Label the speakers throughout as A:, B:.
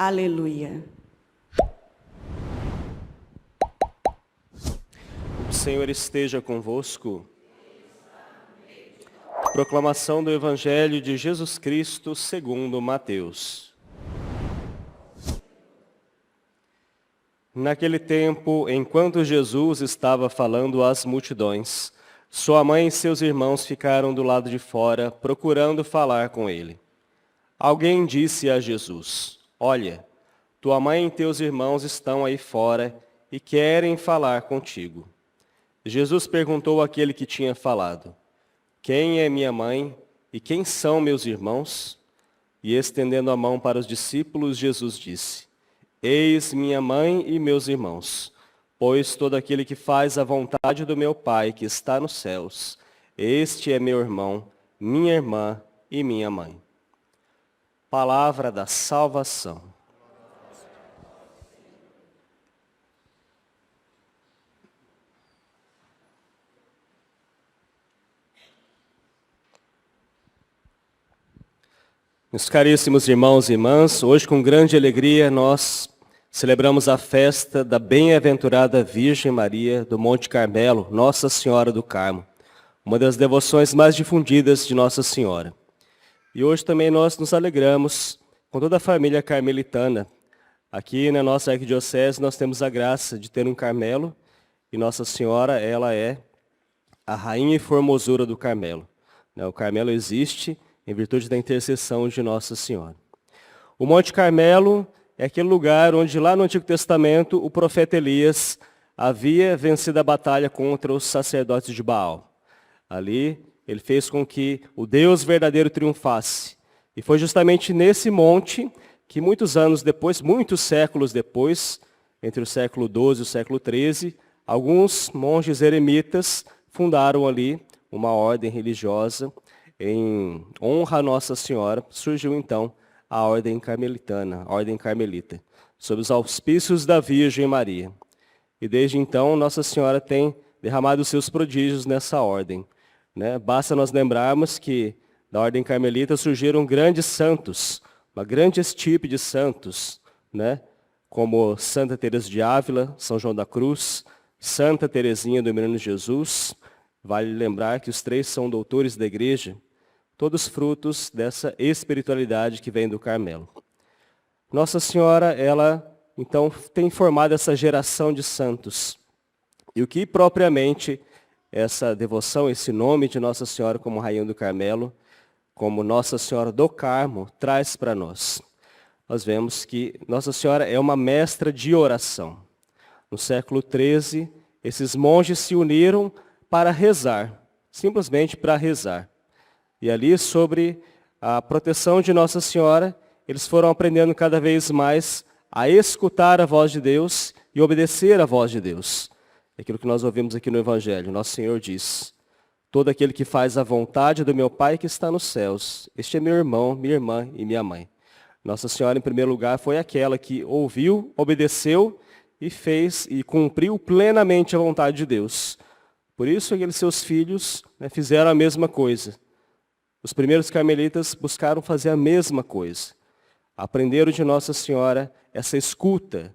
A: Aleluia.
B: O Senhor esteja convosco. Proclamação do Evangelho de Jesus Cristo segundo Mateus. Naquele tempo, enquanto Jesus estava falando às multidões, sua mãe e seus irmãos ficaram do lado de fora, procurando falar com ele. Alguém disse a Jesus: Olha, tua mãe e teus irmãos estão aí fora e querem falar contigo. Jesus perguntou àquele que tinha falado: Quem é minha mãe e quem são meus irmãos? E estendendo a mão para os discípulos, Jesus disse: Eis minha mãe e meus irmãos, pois todo aquele que faz a vontade do meu Pai que está nos céus, este é meu irmão, minha irmã e minha mãe. Palavra da salvação. Meus caríssimos irmãos e irmãs, hoje com grande alegria nós celebramos a festa da bem-aventurada Virgem Maria do Monte Carmelo, Nossa Senhora do Carmo, uma das devoções mais difundidas de Nossa Senhora. E hoje também nós nos alegramos com toda a família carmelitana. Aqui na nossa arquidiocese nós temos a graça de ter um Carmelo e Nossa Senhora, ela é a rainha e formosura do Carmelo. O Carmelo existe em virtude da intercessão de Nossa Senhora. O Monte Carmelo é aquele lugar onde lá no Antigo Testamento o profeta Elias havia vencido a batalha contra os sacerdotes de Baal. Ali ele fez com que o Deus verdadeiro triunfasse. E foi justamente nesse monte que muitos anos depois, muitos séculos depois, entre o século XII e o século XIII, alguns monges eremitas fundaram ali uma ordem religiosa. Em honra a Nossa Senhora, surgiu então a Ordem Carmelitana, a Ordem Carmelita, sob os auspícios da Virgem Maria. E desde então, Nossa Senhora tem derramado os seus prodígios nessa ordem. Basta nós lembrarmos que da Ordem Carmelita surgiram grandes santos, uma grande estipe de santos, como Santa Teresa de Ávila, São João da Cruz, Santa Teresinha do Menino Jesus. Vale lembrar que os três são doutores da Igreja, todos frutos dessa espiritualidade que vem do Carmelo. Nossa Senhora, ela, então, tem formado essa geração de santos. E o que propriamente essa devoção, esse nome de Nossa Senhora como Rainha do Carmelo, como Nossa Senhora do Carmo, traz para nós? Nós vemos que Nossa Senhora é uma mestra de oração. No século XIII, esses monges se uniram para rezar, simplesmente para rezar. E ali, sobre a proteção de Nossa Senhora, eles foram aprendendo cada vez mais a escutar a voz de Deus e obedecer à voz de Deus. É aquilo que nós ouvimos aqui no Evangelho. Nosso Senhor diz: todo aquele que faz a vontade do meu Pai que está nos céus, este é meu irmão, minha irmã e minha mãe. Nossa Senhora, em primeiro lugar, foi aquela que ouviu, obedeceu e fez e cumpriu plenamente a vontade de Deus. Por isso, aqueles seus filhos fizeram a mesma coisa. Os primeiros carmelitas buscaram fazer a mesma coisa. Aprenderam de Nossa Senhora essa escuta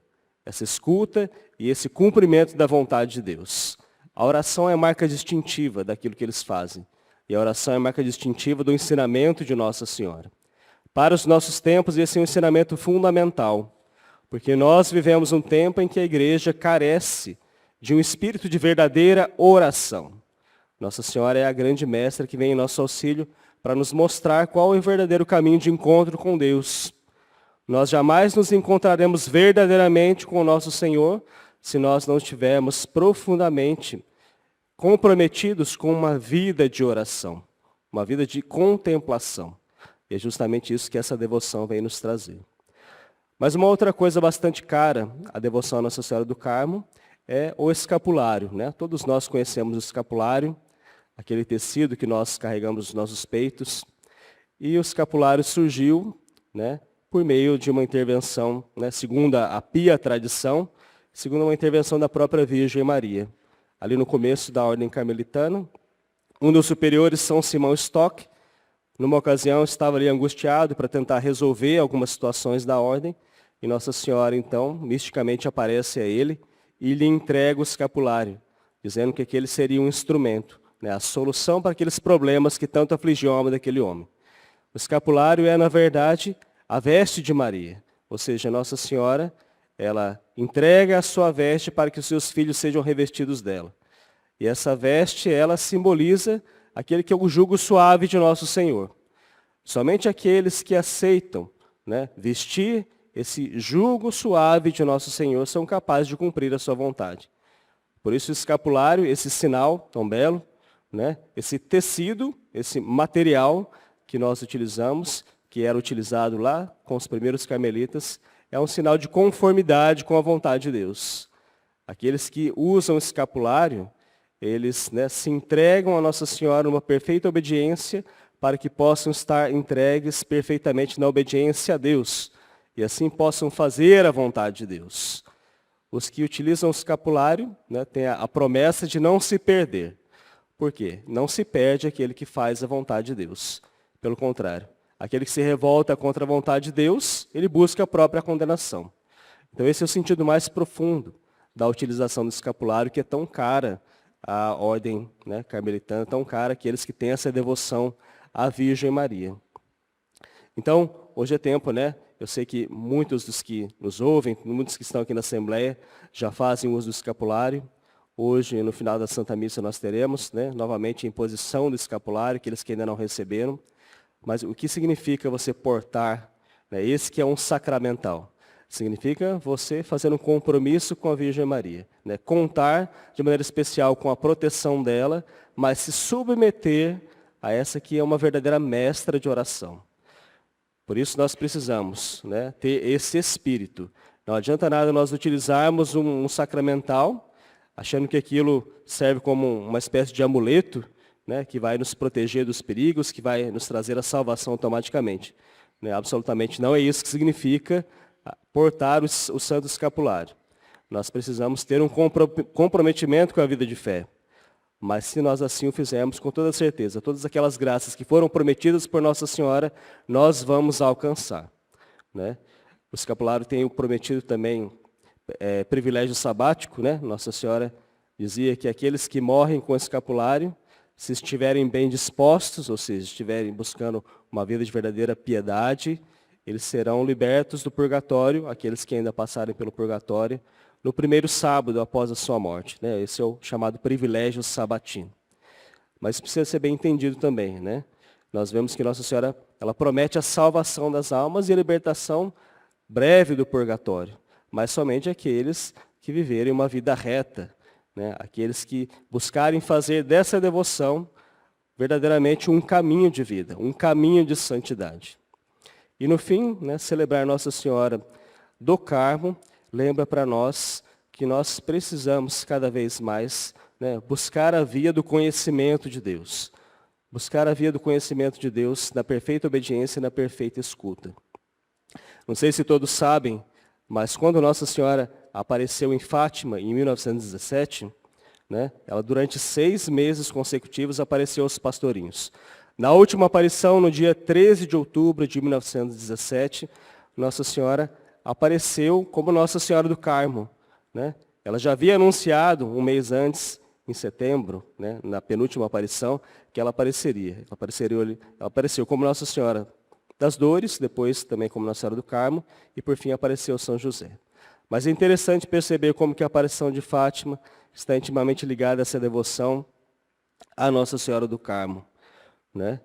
B: e esse cumprimento da vontade de Deus. A oração é a marca distintiva daquilo que eles fazem. E a oração é a marca distintiva do ensinamento de Nossa Senhora. Para os nossos tempos, esse é um ensinamento fundamental. Porque nós vivemos um tempo em que a igreja carece de um espírito de verdadeira oração. Nossa Senhora é a grande mestra que vem em nosso auxílio para nos mostrar qual é o verdadeiro caminho de encontro com Deus. Nós jamais nos encontraremos verdadeiramente com o nosso Senhor se nós não estivermos profundamente comprometidos com uma vida de oração, uma vida de contemplação. E é justamente isso que essa devoção vem nos trazer. Mas uma outra coisa bastante cara à devoção à Nossa Senhora do Carmo é o escapulário. Todos nós conhecemos o escapulário, aquele tecido que nós carregamos nos nossos peitos. E o escapulário surgiu por meio de uma intervenção, segundo a pia tradição, segundo uma intervenção da própria Virgem Maria. ali no começo da ordem carmelitana. Um dos superiores, São Simão Stock, numa ocasião estava ali angustiado para tentar resolver algumas situações da ordem, e Nossa Senhora, então, misticamente aparece a ele e lhe entrega o escapulário, dizendo que aquele seria um instrumento, né, a solução para aqueles problemas que tanto afligiam a alma daquele homem. O escapulário é, na verdade, a veste de Maria, ou seja, Nossa Senhora, ela entrega a sua veste para que os seus filhos sejam revestidos dela. E essa veste, ela simboliza aquele que é o jugo suave de nosso Senhor. Somente aqueles que aceitam, né, vestir esse jugo suave de nosso Senhor são capazes de cumprir a sua vontade. Por isso o escapulário, esse sinal tão belo, né, esse tecido, esse material que nós utilizamos, que era utilizado lá com os primeiros carmelitas, é um sinal de conformidade com a vontade de Deus. Aqueles que usam o escapulário, eles, né, se entregam a Nossa Senhora numa perfeita obediência para que possam estar entregues perfeitamente na obediência a Deus e assim possam fazer a vontade de Deus. Os que utilizam o escapulário, né, têm a promessa de não se perder. Por quê? Não se perde aquele que faz a vontade de Deus. Pelo contrário, aquele que se revolta contra a vontade de Deus, ele busca a própria condenação. Então esse é o sentido mais profundo da utilização do escapulário, que é tão cara a ordem, né, carmelitana, tão cara àqueles que têm essa devoção à Virgem Maria. Então, hoje é tempo, né? Eu sei que muitos dos que nos ouvem, muitos que estão aqui na Assembleia, já fazem uso do escapulário. Hoje, no final da Santa Missa, nós teremos, né, novamente a imposição do escapulário, aqueles que ainda não receberam. Mas o que significa você portar, né, esse que é um sacramental? Significa você fazer um compromisso com a Virgem Maria, né? Contar de maneira especial com a proteção dela, mas se submeter a essa que é uma verdadeira mestra de oração. Por isso nós precisamos, né, ter esse espírito. Não adianta nada nós utilizarmos um sacramental, achando que aquilo serve como uma espécie de amuleto, né, que vai nos proteger dos perigos, que vai nos trazer a salvação automaticamente. Né? Absolutamente não é isso que significa portar o santo escapulário. Nós precisamos ter um comprometimento com a vida de fé. Mas se nós assim o fizermos, com toda certeza, todas aquelas graças que foram prometidas por Nossa Senhora, nós vamos alcançar. Né? O escapulário tem o prometido também privilégio sabático. Né? Nossa Senhora dizia que aqueles que morrem com o escapulário, se estiverem bem dispostos, ou seja, estiverem buscando uma vida de verdadeira piedade, eles serão libertos do purgatório, aqueles que ainda passarem pelo purgatório, no primeiro sábado após a sua morte. Né? Esse é o chamado privilégio sabatino. Mas precisa ser bem entendido também. Né? Nós vemos que Nossa Senhora, ela promete a salvação das almas e a libertação breve do purgatório, mas somente aqueles que viverem uma vida reta, né? Aqueles que buscarem fazer dessa devoção verdadeiramente um caminho de vida, um caminho de santidade. E no fim, né, celebrar Nossa Senhora do Carmo lembra para nós que nós precisamos cada vez mais, né, buscar a via do conhecimento de Deus. Buscar a via do conhecimento de Deus na perfeita obediência e na perfeita escuta. Não sei se todos sabem, mas quando Nossa Senhora apareceu em Fátima, em 1917, né, ela durante 6 meses consecutivos apareceu aos pastorinhos. Na última aparição, no dia 13 de outubro de 1917, Nossa Senhora apareceu como Nossa Senhora do Carmo. Né? Ela já havia anunciado um mês antes, em setembro, né, na penúltima aparição, que ela apareceria. Ela apareceu como Nossa Senhora das Dores, depois também como Nossa Senhora do Carmo, e por fim apareceu São José. Mas é interessante perceber como que a aparição de Fátima está intimamente ligada a essa devoção à Nossa Senhora do Carmo. Né?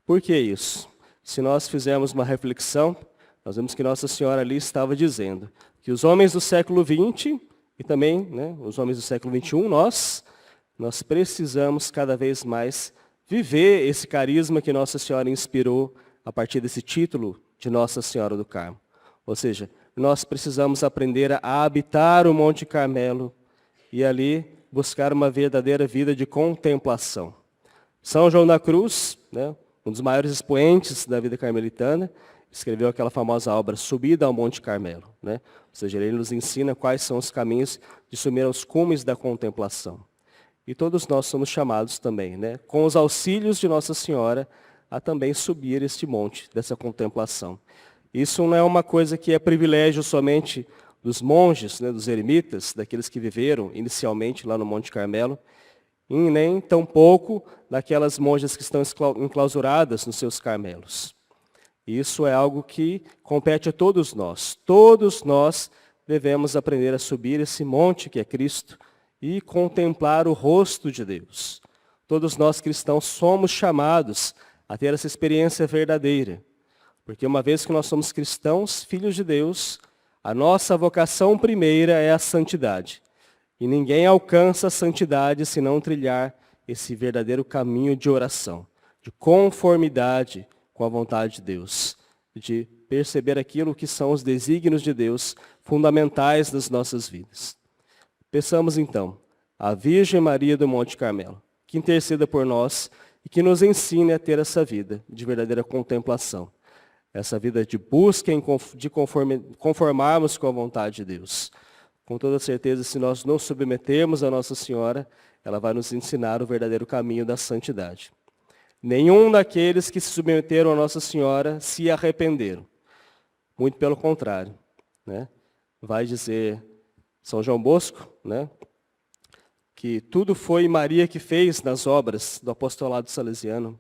B: Por que isso? Se nós fizermos uma reflexão, nós vemos que Nossa Senhora ali estava dizendo que os homens do século XX e também, né, os homens do século XXI, nós precisamos cada vez mais viver esse carisma que Nossa Senhora inspirou a partir desse título de Nossa Senhora do Carmo. Ou seja, nós precisamos aprender a habitar o Monte Carmelo e ali buscar uma verdadeira vida de contemplação. São João da Cruz, né, um dos maiores expoentes da vida carmelitana, escreveu aquela famosa obra Subida ao Monte Carmelo. Né? Ou seja, ele nos ensina quais são os caminhos de subir aos cumes da contemplação. E todos nós somos chamados também, né, com os auxílios de Nossa Senhora, a também subir este monte dessa contemplação. Isso não é uma coisa que é privilégio somente dos monges, né, dos eremitas, daqueles que viveram inicialmente lá no Monte Carmelo, e nem tampouco daquelas monjas que estão enclausuradas nos seus carmelos. Isso é algo que compete a todos nós. Todos nós devemos aprender a subir esse monte que é Cristo e contemplar o rosto de Deus. Todos nós cristãos somos chamados a ter essa experiência verdadeira. Porque uma vez que nós somos cristãos, filhos de Deus, a nossa vocação primeira é a santidade. E ninguém alcança a santidade se não trilhar esse verdadeiro caminho de oração, de conformidade com a vontade de Deus, de perceber aquilo que são os desígnios de Deus fundamentais das nossas vidas. Peçamos então a Virgem Maria do Monte Carmelo, que interceda por nós e que nos ensine a ter essa vida de verdadeira contemplação, essa vida de busca de conformarmos com a vontade de Deus. Com toda certeza, se nós nos submetermos a Nossa Senhora, ela vai nos ensinar o verdadeiro caminho da santidade. Nenhum daqueles que se submeteram a Nossa Senhora se arrependeram. Muito pelo contrário, né? Vai dizer São João Bosco, né, que tudo foi Maria que fez nas obras do apostolado salesiano.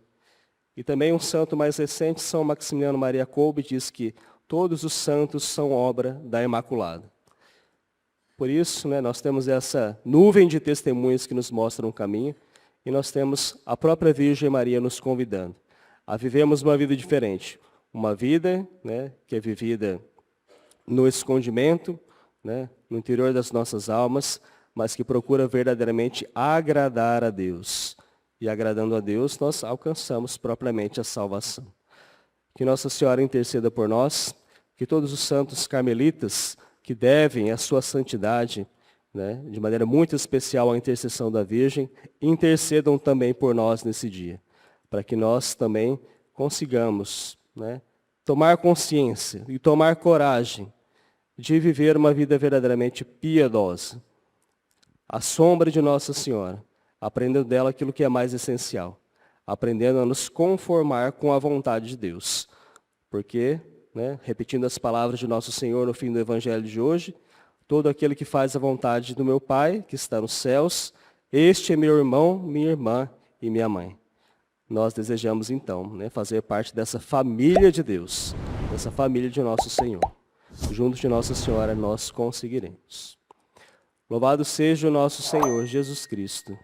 B: E também um santo mais recente, São Maximiliano Maria Kolbe, diz que todos os santos são obra da Imaculada. Por isso, né, nós temos essa nuvem de testemunhas que nos mostram o caminho, e nós temos a própria Virgem Maria nos convidando a vivermos uma vida diferente. Uma vida, né, que é vivida no escondimento, né, no interior das nossas almas, mas que procura verdadeiramente agradar a Deus. E agradando a Deus, nós alcançamos propriamente a salvação. Que Nossa Senhora interceda por nós, que todos os santos carmelitas que devem a sua santidade, né, de maneira muito especial à intercessão da Virgem, intercedam também por nós nesse dia, para que nós também consigamos, né, tomar consciência e tomar coragem de viver uma vida verdadeiramente piedosa, à sombra de Nossa Senhora, aprendendo dela aquilo que é mais essencial, aprendendo a nos conformar com a vontade de Deus. Porque, né, repetindo as palavras de Nosso Senhor no fim do Evangelho de hoje, todo aquele que faz a vontade do meu Pai, que está nos céus, este é meu irmão, minha irmã e minha mãe. Nós desejamos então, né, fazer parte dessa família de Deus, dessa família de Nosso Senhor. Junto de Nossa Senhora nós conseguiremos. Louvado seja o nosso Senhor Jesus Cristo.